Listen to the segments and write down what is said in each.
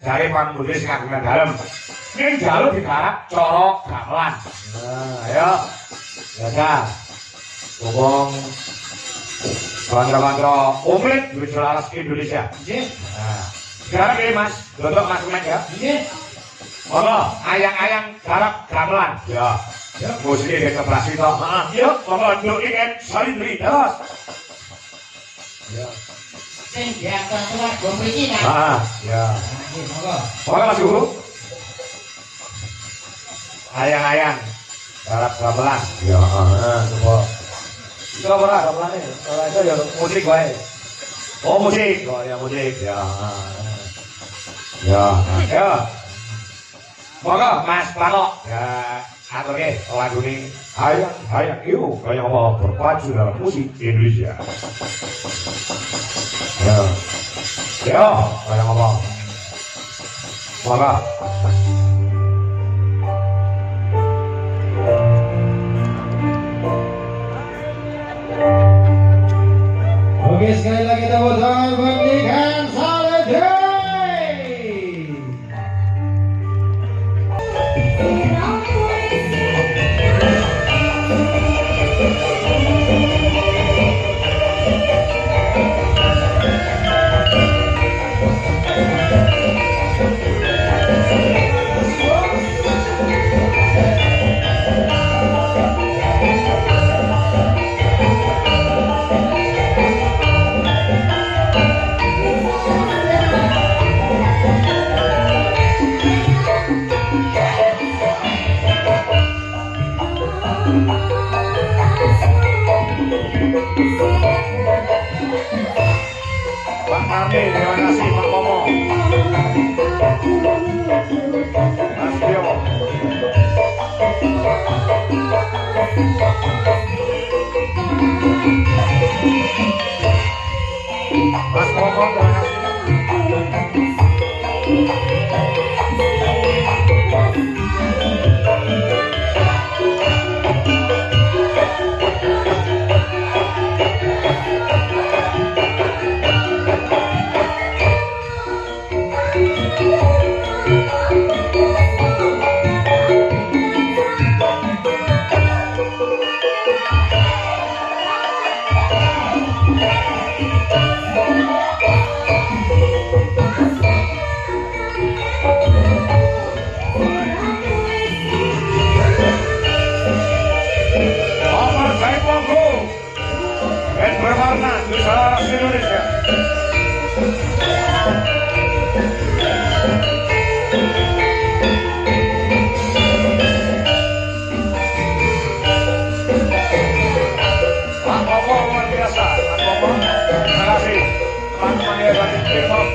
dari Pak Budi sing kagungan dalem. Ning jaluk digarap cara gamelan. Nah, ayo. Ya, ngomong kanca-kanca umlit duit selaras Indonesia. Nggih. Nah, garap iki Mas, dodok Mas Mek ya. Nggih. Monggo, ayang-ayang garap gamelan. Ya. Ya, musiknya kita berhasil toh. Yuk, monggo nduk iki salindri terus. Ya. Sing diatur keluarga mriki kan. Ya. Nggih, monggo. Monggo Mas Guru. Ayang-ayang garap gamelan. Ya, coba. Itu apa lah gamelannya? Kalau itu ya musik wae. Oh, musik. Oh, ya musik. Ya. Ya. Ya. Monggo Mas Palok. Ya, aturke lagu ini. Hayang yuk, kayak apa berpacu dalam musik Indonesia. Ya. Ya, kayak apa? Monggo. Oke, sekali lagi tepuk tangan buat Nikan Saledri. Pak Karni, terima kasih Pak Momo. Mas Bio. Mas Momo, terima kasih. Berwarna Nusantara Indonesia. Pak Momo luar biasa. Pak Momo, terima kasih. Pak Mania Batik Firman.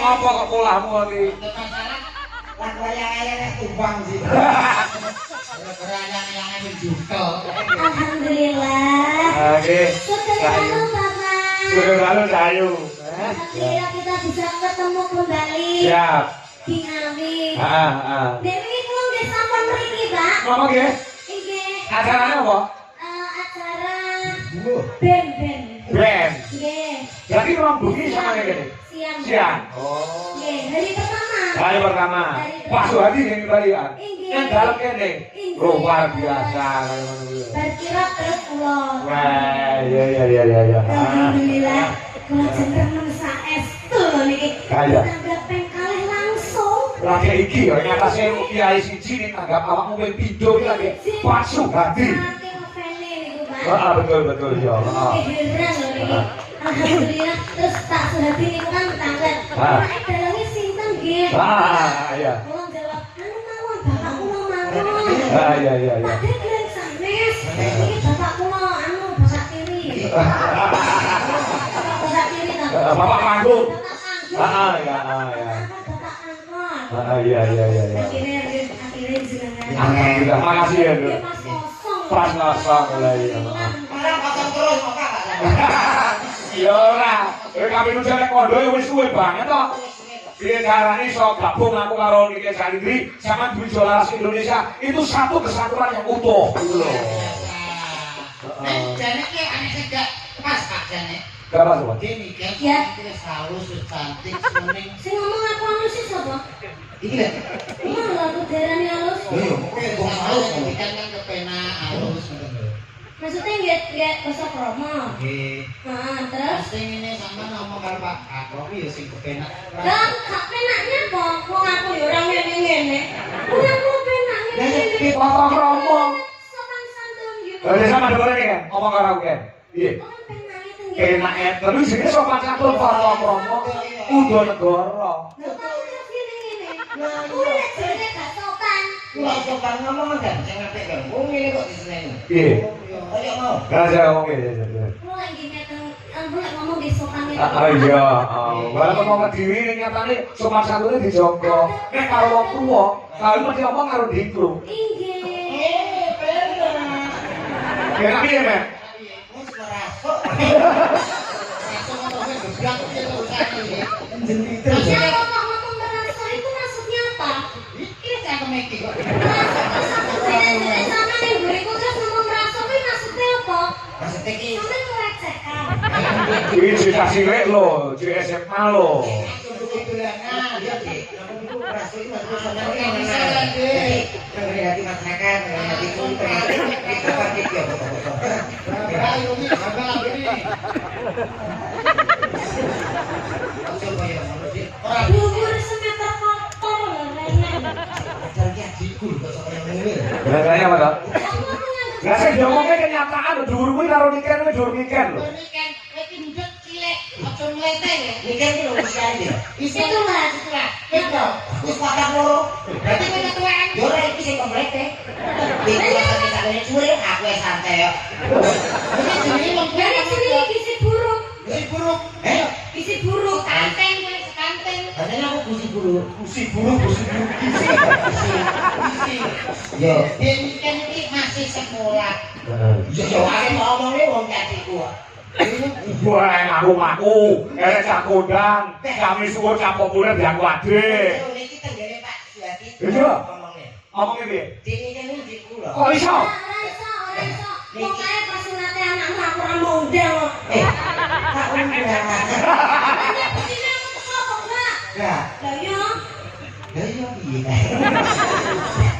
Apa kok polahmu iki? Lan wayang-wayang tumbang sih. Alhamdulillah. Oke. Sugeng dalu Bapak. Sudah lalu Cahayu. Alhamdulillah kita bisa ketemu kembali. Siap. Di Ngawi. Dewi kula nggih sampun mriki, Pak. Ngomong ya? Nggih. Acaranya apa? Acara band. Band. Nggih. Jadi orang bunyi sama kayak gini? Siang. Siang. Oh. Nggih, hari pertama. Hari pertama. Pak Suhadi yang kembalian. Yang dalam kene. Luar biasa. Berkira terus kula. Wah, iya. Alhamdulillah. Kula jeneng saestu lho niki. Kaya. Tanggap ping kalih langsung. Lagi iki ya ngatasé kiai siji ning tanggap awakmu ping pindho iki lagi Pak Suhadi. Saking ngefene niku, Pak. Betul ya. Heran lho niki. Alhamdulillah terus tak Suhadi niku kan tanggap. Nek dalange sinten nggih? Iya. Kula jawab, anu mawon bapak kula mawon. Iya. Padhe keren sanes. Iki bapak kula anu bapak kiri. Bapak kiri ta. Bapak manggung. Bapak Iya. bapak angkot. Iya. Akhirnya jenengan. Alhamdulillah, makasih ya, Dok. Pas kosong lah iya. Orang kosong terus kok Kak. Iya ora. Kami nu jane kondo wis suwe banget to. Piye carane iso gabung aku karo Niki Salindri sama Dwi Jolaras Indonesia itu satu kesatuan yang utuh gitu loh. Jane ki ane sedak pas Kak jane. Berapa sobat? Dene kan Ya. iki halus cantik kuning. Sing ngomong aku anu sih sapa? Iki lho. Iya aku darani halus. Yo, pokoke wong halus kan kepenak halus ngoten lho. Maksudnya nggak bahasa promo. Nggih. Nah, terus Sing ngene sampean ngomong karo Pak Akromi ya sing kepenak. dan gak penaknya kok, wong aku ya ora ngene-ngene. Ora aku penaknya ngene. Foto kromo. Sopan santun gitu. Wis sama dengar iki kan, ngomong karo aku kan. Piye? Oh, penaknya tenggene. Enak terus iki sopan santun foto kromo udo negara. Tahu terus ngene-ngene. Kuwi nek jenenge gak sopan. Lha kok kan ngomong kan sing apik kan. Wong ngene kok diseneni. Piye? Ayo mau. Kan saya ngomong iki. Kuwi lagi meteng, aku lek ngomong di sopan iki. Iya, walaupun mau kediri ini nyatanya sopan santunnya dijongko. Nek karo wong tua, kalau mesti ngomong karo dikru. Inggih. Bener. Kira piye, Men? Wis merasuk. Merasuk motornya gebrak iki urusane iki. Jeniter. Siapa kok ngomong merasa itu maksudnya apa? Iki cangkem iki kok. Sama nih buriku terus ngomong merasa itu maksudnya apa? Maksudnya iki Sampai ngelecehkan. Ini cerita cilik lo, di SMA lo. nah, lihat deh. Itu merasuk itu maksudnya sebenarnya bisa deh. Hati masyarakat, hati kumpul. Kita pakai dia foto-foto. Ayo nih, gagal ini. Bubur semeter kotor loh, Rena. Jadi adikku kok seorang ini. Rasanya apa, Dok? Kamu tuh nganggep Lah sing diomongke kenyataan lho, dhuwur kuwi karo niken kuwi dhuwur niken lho. Ini kan lagi ndut cilik, ojo mleteng ya. Ini kan lho usia dia. itu lah. Itulah. Itu wis padha loro. Berarti kowe ketuaan. Yo ora iki sing mleteng. Iki lagi sakjane culik, aku wis santai yo. Ini jenenge wong Dari sini isi buruk, Busi buruk. isi buruk. Kanteng kowe kanteng. Katanya aku busi buruk. Busi buruk. Busi. Yo, ini kan iki masih sekolah. Yo aku ngomongnya wong jatiku. Wah, ngaku-ngaku, erek cak kondang, kami suwun cak populer yang wadih. Iki tenggene Pak Suhadi. Iya. Ngomongnya. Ngomongnya piye? Dene kan diku lho. Kok iso? Ora iso. Pokoknya pas sunate anakmu aku ora mau undang kok. Tak undang. Hanya begini aku teko kok, Mbak. Lah, Lah iya. lah iya piye kae?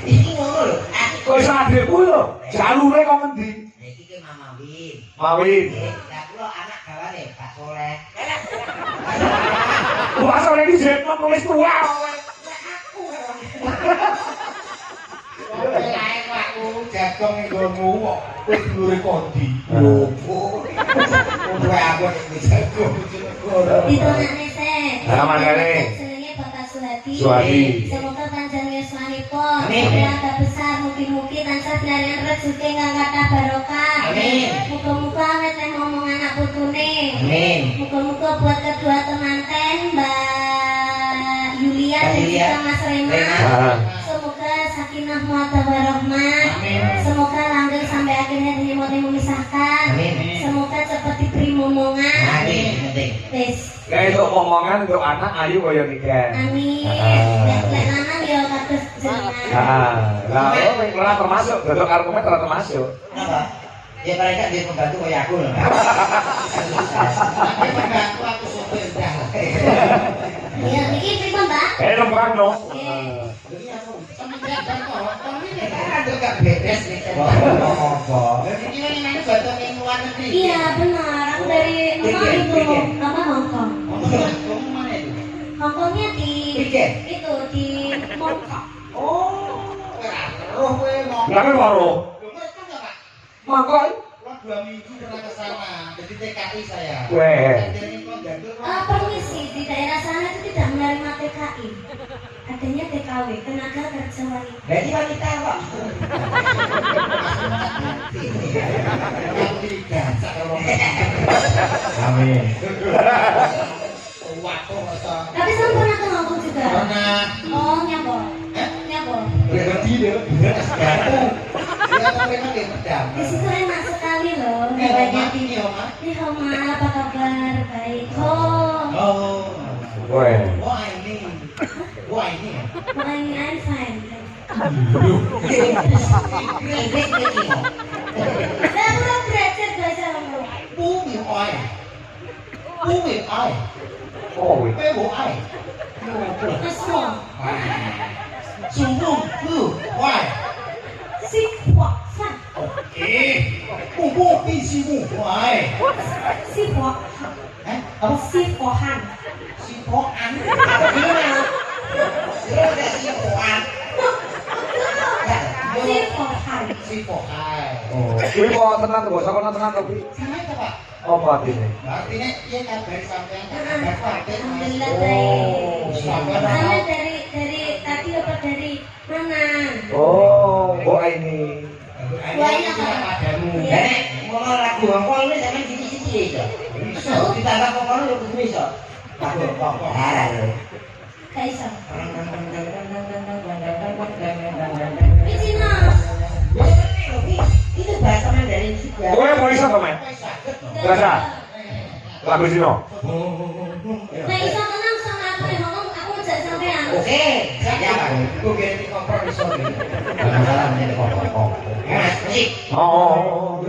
Iki ngono lho. Kok iso adikku lho? Jalure kok ngendi? Iki ke Mama Win. Mawin. Lah kula anak gawane Pak Soleh. Wah, sore iki jetno wis tua. Lae aku jagong nggonmu kok kowe dulure kondi. Opo? Kowe aku nek wis jagong Ditonane teh. Nah, mangkane. Jenenge Bapak Suhadi. Suhadi. Semoga panjang yuswanipun. Amin. Keluarga besar mugi-mugi tansah pelarian rezeki kang kathah barokah. Amin. Muga-muga awet teh ngomong anak putune. Amin. Muga-muga buat kedua temanten Mbak Yulia dan juga Mas Rena. Ah. Semoga sakinah mawaddah warahmah. Amin. Semoga langgeng sampai akhirnya tidak memisahkan. Amin. Semoga cepat diberi momongan. Amin. Penting. Wis. Kayak untuk omongan untuk anak ayu kaya nikah. Amin. Lek lanang ya kados jenengan. Lah ora termasuk, dodok karo kowe ora termasuk. Kenapa? Ya mereka dia pembantu kayak aku loh. Tapi pembantu aku sopir dah. Iya, iki pripun, Mbak? Kayak lemperang no. Jadi aku semenjak dan korong ini kan juga beres nih. Jadi ini namanya batu yang luar negeri. Iya, benar. Aku dari itu apa Hongkong. Kamu mana itu? Hongkongnya di Tiket. itu di Mongkok. Oh, roh gue mau. Lah kan waro. Mereka nggak Pak? Mangkok. Wah 2 minggu pernah ke sana. Jadi TKI saya. Weh. Jadi kok gantung. Permisi, di daerah sana itu tidak menerima TKI. Adanya TKW, tenaga kerja wanita. Jadi wanita Pak. Yang tidak kalau Amin. waktu masa. Tapi saya pernah ke Hongkong juga. Pernah. Oh, nyabol. Nyabol. Berarti dia beres gantung. Dia kok memang dia pedang. Di situ enak sekali loh. Ini Banyak Oma, ini Oma. Ini Homa, apa kabar? Baik. Oh, Oh. Weh. Wah ini. Wah ini. I'm fine. Inggris ini. Saya belum belajar bahasa Hongkong. Bumi oi. Bumi oi. Oh, weh. Bumi oi. Semua. Sungguh lu. Why? Si Huak San. Oke. Bumbu bisimu. Why? Si Huak. Apa? Si Huan. Si Poan. Gimana? Sudah si Poan. Si Huan. Si Poan. Oh, kuwi kok tenan to, bos. Kok tenan to kuwi? Sama itu Pak. Apa artine? Artinya iya kabar sampean kabar Pak. Alhamdulillah baik. Sampean Sana dari tadi apa dari mana? Oh, kok ini. Banyak padamu. Nek ngono lagu Hongkong ini sampean sithik-sithik iso. Iso ditambah Hongkong lu kudu iso. Lagu Hongkong. Gak iso. Ini Cina. Itu bahasa Mandarin juga. Kowe mau iso to, Men? Bahasa? Lagu Cina. Nah iso tenang sama aku di Hongkong, aku ngejak sampean. Oke, siap. Gue biar di kompor di sini. Masalah menjadi kompor. Mas, musik. Oh,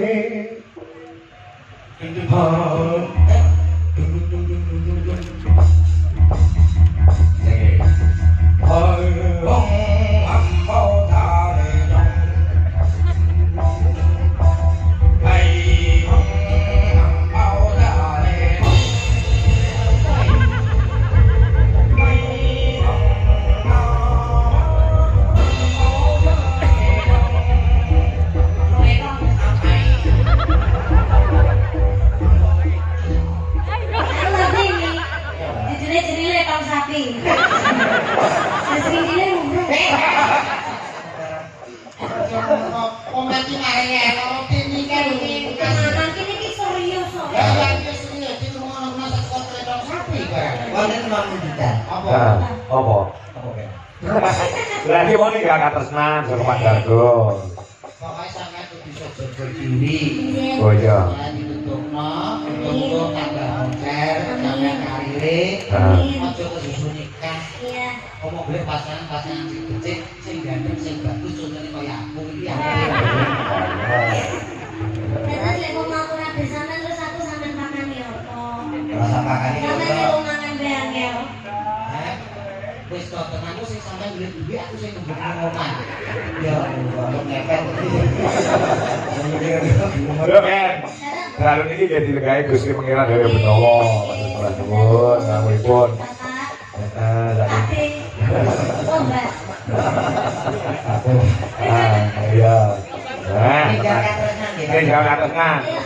Aku ngerti ini. Judulnya lekong sapi. Dan sering ini ngobrol. Komenti mari roti ini kan ini. Tenanan kini ki serius kok. Ya ya serius itu mau masak kotlet dong sapi kan. Wonten non digital. Apa? apa? Apa kan? Berarti mau nih gak katresnan sama Pak Dargo. Pokoknya sampai tuh bisa berjuri. Iya. Oh iya. Ya ditutupno, untuk tambah konser, tambah karire. Amin. Ojo kesusu nikah. Iya. Ngomong gue pasangan sing becik, sing ganteng, sing bagus, contohnya kaya aku iki ya. Terus lek mau aku rabe sampean terus aku sampean makan ya apa? Rasa makan iki Sampean ora. mau mangan beang ya. Hah? Wis to tenangku sing sampean duwe duwe aku sing nunggu ngomongan. Ya Allah, ngepet. Yo, Men. Lalu ini jadi legai Gusti Pangeran dari Benowo. Matur nuwun, ngapunten. Bapak, Tadi. Pak. Oh, Mbak. Iya. Nah, Ini jangan katresnan ya. ini jangan katresnan. Iya.